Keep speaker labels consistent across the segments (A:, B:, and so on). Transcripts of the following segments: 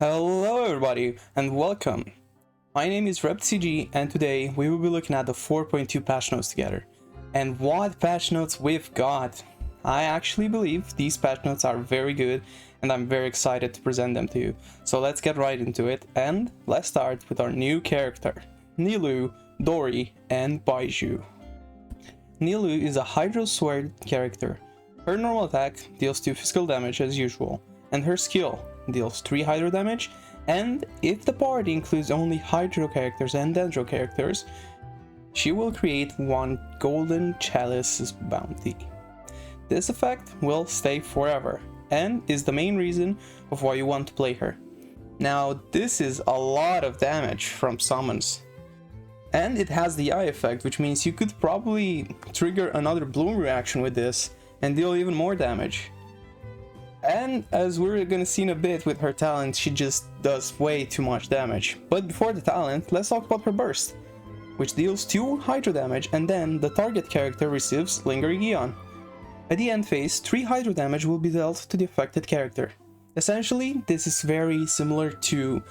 A: Hello everybody and welcome. My name is ReptTCG and today we will be looking at the 4.2 patch notes together. And what patch notes we've got! I actually believe these patch notes are very good and I'm very excited to present them to you. So let's get right into it and let's start with our new character, Nilou, Dori, and Baizhu. Nilou is a Hydro Sword character. Her normal attack deals 2 physical damage as usual, and her skill deals 3 Hydro damage, and if the party includes only Hydro characters and Dendro characters, she will create 1 Golden Chalice's bounty. This effect will stay forever, and is the main reason of why you want to play her. Now, this is a lot of damage from summons. And it has the eye effect, which means you could probably trigger another bloom reaction with this and deal even more damage. And as we're gonna see in a bit with her talent, she just does way too much damage. But before the talent, let's talk about her burst, which deals 2 Hydro damage and then the target character receives Lingering Aeon. At the end phase, 3 Hydro damage will be dealt to the affected character. Essentially, this is very similar to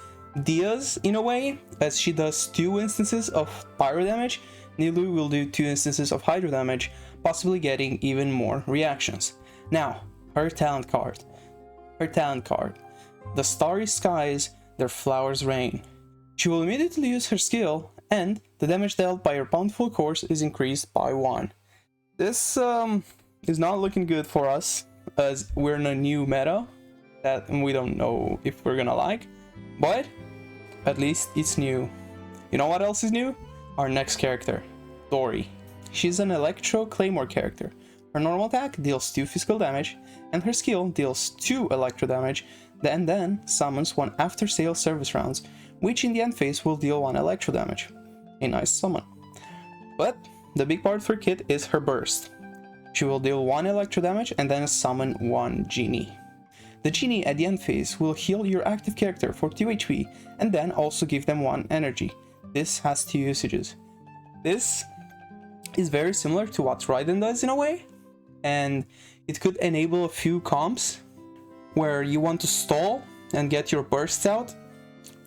A: Dia's in a way, as she does 2 instances of pyro damage. Nilou will do 2 instances of Hydro damage, possibly getting even more reactions. Now, her talent card. The starry skies, their flowers rain. She will immediately use her skill, and the damage dealt by her bountiful course is increased by 1. This is not looking good for us, as we're in a new meta that we don't know if we're gonna like, but at least it's new. You know what else is new? Our next character, Dori. She's an Electro Claymore character. Her normal attack deals 2 physical damage, and her skill deals 2 electro damage, then summons 1 after sale service rounds, which in the end phase will deal 1 electro damage. A nice summon. But the big part for Kit is her burst. She will deal 1 electro damage and then summon 1 genie. The genie at the end phase will heal your active character for 2 HP and then also give them 1 energy. This has 2 usages. This is very similar to what Raiden does in a way, and it could enable a few comps where you want to stall and get your bursts out.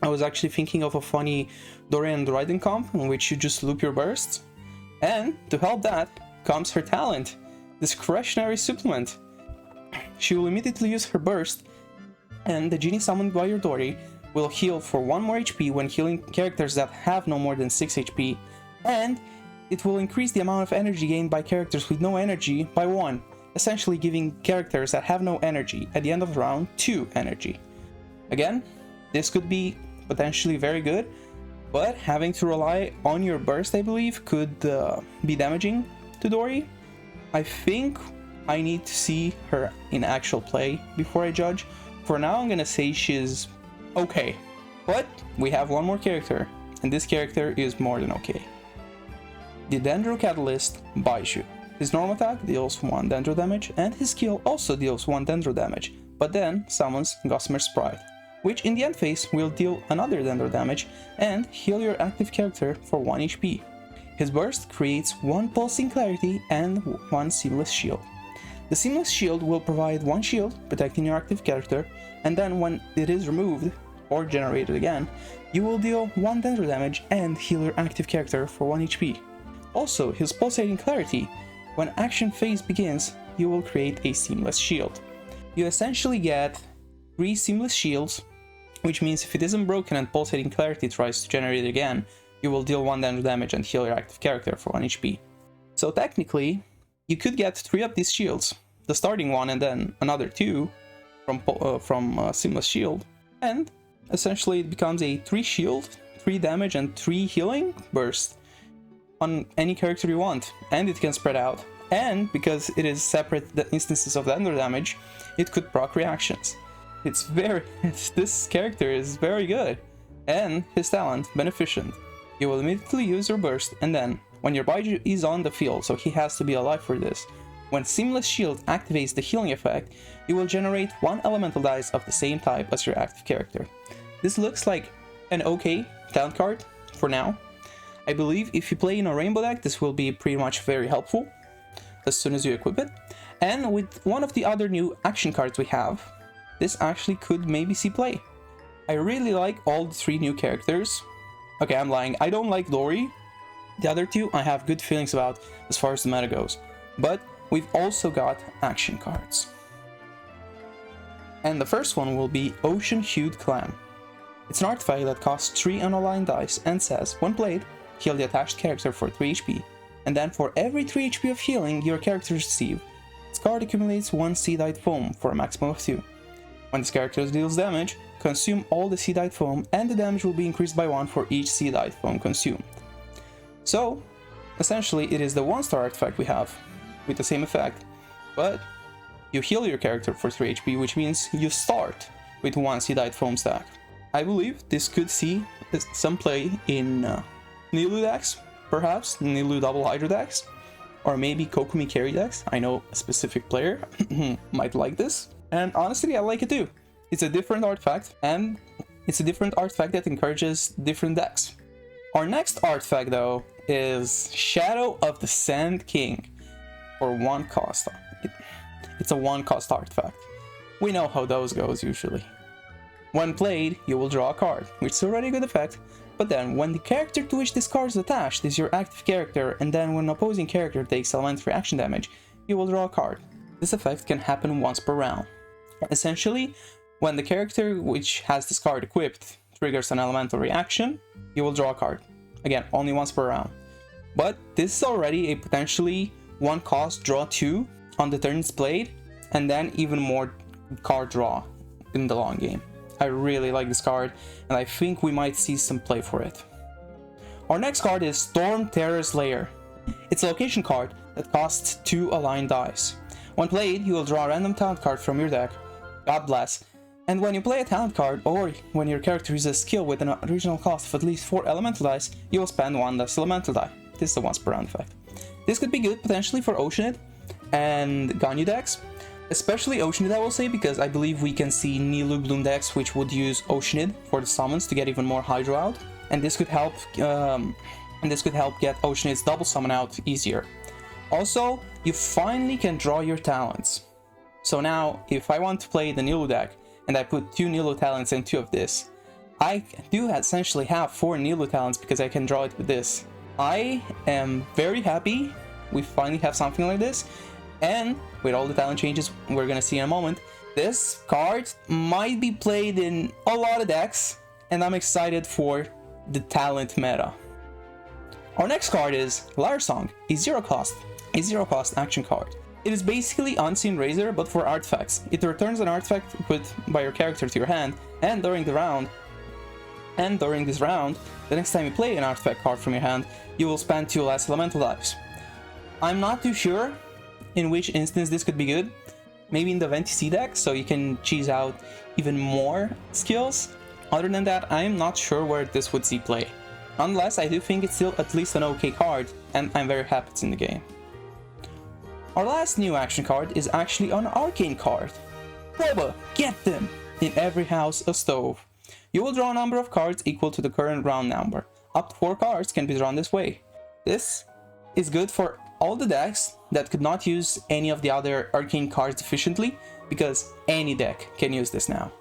A: I was actually thinking of a funny Dori and Raiden comp in which you just loop your bursts, and to help that comes her talent, Discretionary Supplement. She will immediately use her burst, and the genie summoned by your Dori will heal for 1 more HP when healing characters that have no more than 6 HP, and it will increase the amount of energy gained by characters with no energy by 1, essentially giving characters that have no energy at the end of the round 2 energy. Again, this could be potentially very good, but having to rely on your burst, I believe, could be damaging to Dori. I think I need to see her in actual play before I judge. For now, I'm gonna say she's okay. But we have 1 more character, and this character is more than okay. The Dendro Catalyst, Baizhu. His normal attack deals 1 Dendro damage, and his skill also deals 1 Dendro damage, but then summons Gossamer Sprite, which in the end phase will deal another Dendro damage and heal your active character for 1 HP. His burst creates 1 Pulsing Clarity and 1 Seamless Shield. The Seamless Shield will provide 1 shield, protecting your active character, and then when it is removed, or generated again, you will deal 1 Dendro damage and heal your active character for 1 HP. Also, his Pulsating Clarity, when action phase begins, you will create a Seamless Shield. You essentially get 3 Seamless Shields, which means if it isn't broken and Pulsating Clarity tries to generate it again, you will deal 1 Dendro damage and heal your active character for 1 HP. So technically, you could get 3 of these shields, the starting one and then another 2 from Seamless Shield, and essentially it becomes a 3 shield, 3 damage and 3 healing burst on any character you want, and it can spread out, and because it is separate instances of Dendro damage, it could proc reactions. This character is very good, and his talent, Beneficent. You will immediately use your burst, and then, when your Baizhu is on the field, so he has to be alive for this, when Seamless Shield activates the healing effect, you will generate 1 elemental dice of the same type as your active character. This looks like an okay talent card for now. I believe if you play in a rainbow deck, this will be pretty much very helpful as soon as you equip it. And with one of the other new action cards we have, this actually could maybe see play. I really like all the 3 new characters. Okay, I'm lying. I don't like Dori. The other 2 I have good feelings about as far as the meta goes. But we've also got action cards. And the first one will be Hued Clam. It's an artifact that costs 3 unaligned dice and says, when played, heal the attached character for 3 HP. And then for every 3 HP of healing your characters receive, this card accumulates 1 Seedite Foam for a maximum of 2. When this character deals damage, consume all the Seedite Foam and the damage will be increased by 1 for each Seedite Foam consumed. So, essentially it is the 1-star artifact we have, with the same effect, but you heal your character for 3 HP, which means you start with 1 Seedite Foam stack. I believe this could see some play in Nilou decks, perhaps, Nilou double Hydro decks, or maybe Kokumi carry decks. I know a specific player might like this, and honestly I like it too. It's a different artifact, and it's a different artifact that encourages different decks. Our next artifact though is Shadow of the Sand King, for 1 cost. It's a 1-cost artifact. We know how those goes usually. When played, you will draw a card, which is already a good effect, but then when the character to which this card is attached is your active character, and then when an opposing character takes elementary action damage, you will draw a card. This effect can happen once per round. Essentially, when the character which has this card equipped triggers an elemental reaction, you will draw a card. Again, only once per round. But this is already a potentially 1-cost draw 2 on the turn it's played, and then even more card draw in the long game. I really like this card, and I think we might see some play for it. Our next card is Stormterror's Lair. It's a location card that costs 2 aligned dice. When played, you will draw a random talent card from your deck, God bless, and when you play a talent card, or when your character uses a skill with an original cost of at least 4 elemental dice, you will spend 1 less elemental die. This is a once per round effect. This could be good potentially for Oceanid and Ganyu decks, especially Oceanid I will say, because I believe we can see Nilou Bloom decks which would use Oceanid for the summons to get even more Hydro out, and this could help get Oceanid's double summon out easier. Also, you finally can draw your talents. So now, if I want to play the Nilou deck, and I put 2 Nilou talents and 2 of this, I do essentially have 4 Nilou talents because I can draw it with this. I am very happy we finally have something like this, and with all the talent changes we're gonna see in a moment, this card might be played in a lot of decks, and I'm excited for the talent meta. Our next card is Lyresong, a 0-cost action card. It is basically Unseen Razor, but for artifacts. It returns an artifact put by your character to your hand, and during this round, the next time you play an artifact card from your hand, you will spend 2 less elemental dice. I'm not too sure in which instance this could be good. Maybe in the VNTC deck, so you can cheese out even more skills. Other than that, I am not sure where this would see play. Nonetheless, I do think it's still at least an okay card, and I'm very happy it's in the game. Our last new action card is actually an arcane card. Guoba, get them! In every house, a stove. You will draw a number of cards equal to the current round number. Up to 4 cards can be drawn this way. This is good for all the decks that could not use any of the other arcane cards efficiently, because any deck can use this now.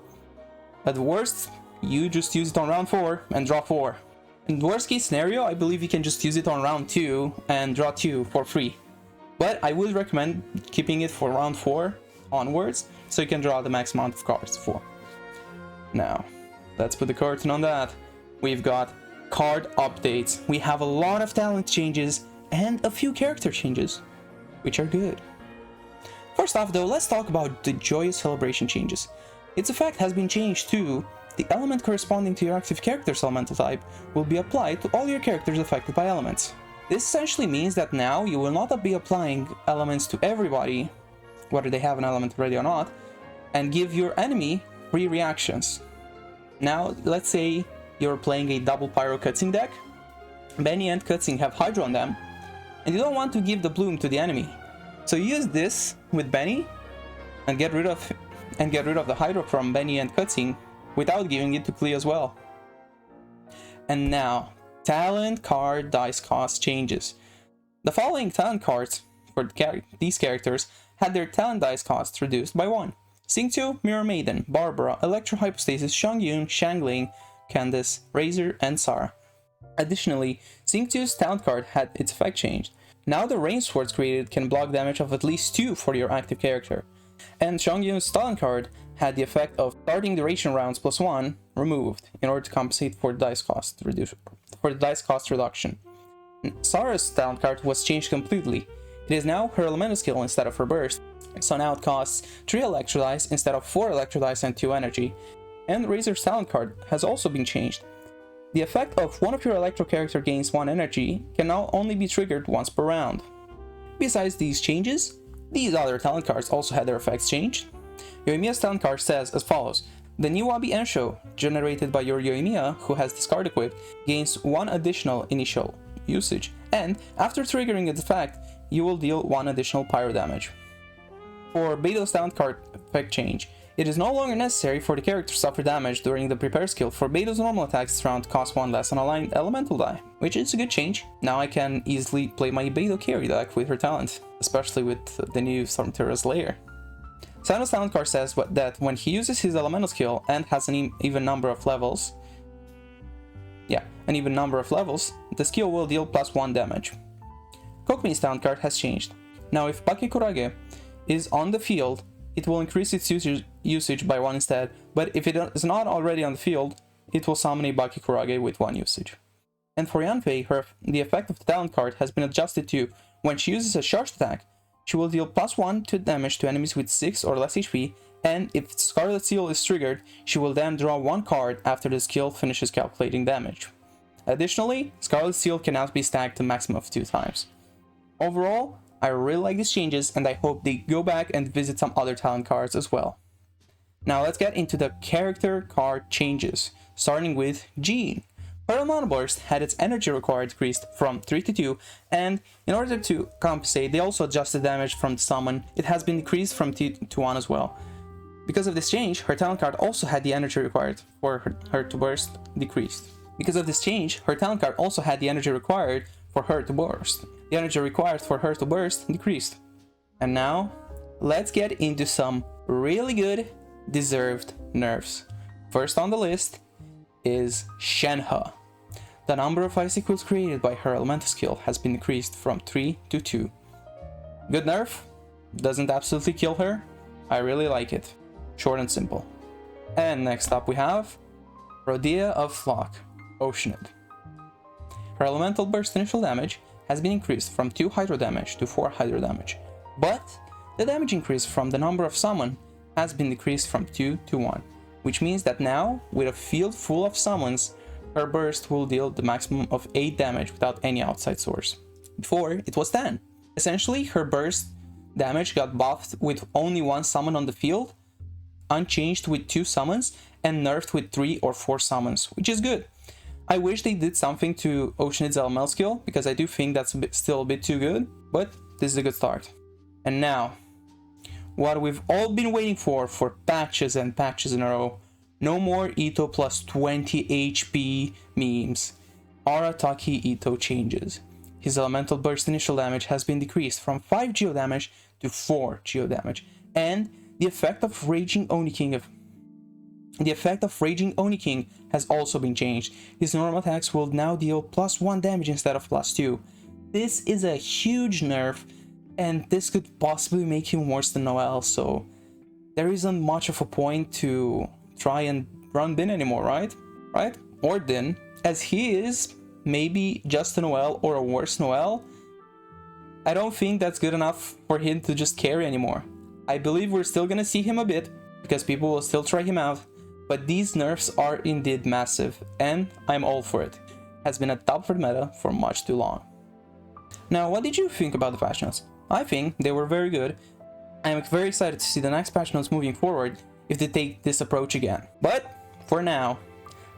A: At the worst, you just use it on round 4 and draw 4. In the worst case scenario, I believe you can just use it on round 2 and draw 2 for free. But I would recommend keeping it for round 4 onwards, so you can draw the max amount of cards for. Now, let's put the curtain on that. We've got card updates. We have a lot of talent changes and a few character changes, which are good. First off though, let's talk about the Joyous Celebration changes. Its effect has been changed to the element corresponding to your active character's elemental type will be applied to all your characters affected by elements. This essentially means that now you will not be applying elements to everybody, whether they have an element ready or not, and give your enemy free reactions. Now, let's say you're playing a double Pyro Cutscene deck, Benny and Cutscene have Hydro on them, and you don't want to give the bloom to the enemy. So you use this with Benny and get rid of the Hydro from Benny and Cutscene without giving it to Klee as well. And now, talent card dice cost changes. The following talent cards for these characters had their talent dice costs reduced by 1. Xingqiu, Mirror Maiden, Barbara, Electro Hypostasis, Shangyun, Shangling, Candice, Razor, and Sarah. Additionally, Xingqiu's talent card had its effect changed. Now the range swords created can block damage of at least 2 for your active character. And Shangyun's talent card had the effect of starting duration rounds +1 removed in order to compensate for the dice cost reduction. Sarah's talent card was changed completely. It is now her elemental skill instead of her burst, so now it costs 3 electro dice instead of 4 electro dice and 2 energy. And Razor's talent card has also been changed. The effect of one of your electro character gains 1 energy can now only be triggered once per round. Besides these changes, these other talent cards also had their effects changed. Yoimiya's talent card says as follows: the new Wabi Ensho, generated by your Yoimiya who has this card equipped, gains 1 additional initial usage, and after triggering its effect, you will deal 1 additional pyro damage. For Beidou's talent card effect change, it is no longer necessary for the character to suffer damage during the prepare skill for Beidou's normal attacks this round to cost 1 less on aligned elemental die, which is a good change. Now I can easily play my Beidou carry deck with her talent, especially with the new Stormterror's Lair. Sano's talent card says that when he uses his elemental skill and has an even number of levels, the skill will deal +1 damage. Kokumi's talent card has changed. Now if Bakikurage is on the field, it will increase its usage by 1 instead, but if it is not already on the field, it will summon a Bakikurage with 1 usage. And for Yanfei, the effect of the talent card has been adjusted to: when she uses a charged attack, she will deal +1 to damage to enemies with 6 or less HP, and if Scarlet Seal is triggered, she will then draw 1 card after the skill finishes calculating damage. Additionally, Scarlet Seal can now be stacked a maximum of 2 times. Overall, I really like these changes, and I hope they go back and visit some other talent cards as well. Now let's get into the character card changes, starting with Jean. Her Mana Burst had its energy required decreased from 3 to 2, and in order to compensate, they also adjusted damage from the summon. It has been decreased from 2 to 1 as well. Because of this change, her talent card also had the energy required for her to burst decreased. Because of this change, her talent card also had the energy required for her to burst. The energy required for her to burst decreased. And now, let's get into some really good, deserved nerfs. First on the list is Shenhe. The number of icicles created by her elemental skill has been decreased from 3 to 2. Good nerf, doesn't absolutely kill her, I really like it. Short and simple. And next up we have Rhodeia of Loch, Oceanid. Her elemental burst initial damage has been increased from 2 hydro damage to 4 hydro damage, but the damage increase from the number of summon has been decreased from 2 to 1, which means that now, with a field full of summons, her burst will deal the maximum of 8 damage without any outside source. Before, it was 10. Essentially, her burst damage got buffed with only 1 summon on the field, unchanged with 2 summons, and nerfed with 3 or 4 summons, which is good. I wish they did something to Oceanid's elemental skill, because I do think that's still a bit too good, but this is a good start. And now, what we've all been waiting for patches and patches in a row. No more Itto plus 20 HP memes. Arataki Itto changes. His elemental burst initial damage has been decreased from 5 geo damage to 4 geo damage, and the effect of Raging Oni King has also been changed. His normal attacks will now deal +1 damage instead of +2. This is a huge nerf, and this could possibly make him worse than Noel, so there isn't much of a point to try and run Din anymore, right? Or Din, as he is maybe just a Noel or a worse Noel. I don't think that's good enough for him to just carry anymore. I believe we're still gonna see him a bit, because people will still try him out, but these nerfs are indeed massive, and I'm all for it. Has been a top for the meta for much too long. Now, what did you think about the patch notes? I think they were very good. I am very excited to see the next patch notes moving forward if they take this approach again. But for now,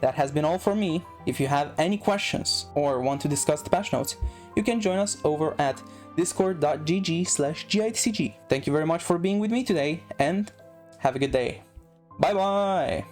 A: that has been all for me. If you have any questions or want to discuss the patch notes, you can join us over at discord.gg/GITCG. Thank you very much for being with me today, and have a good day. Bye bye!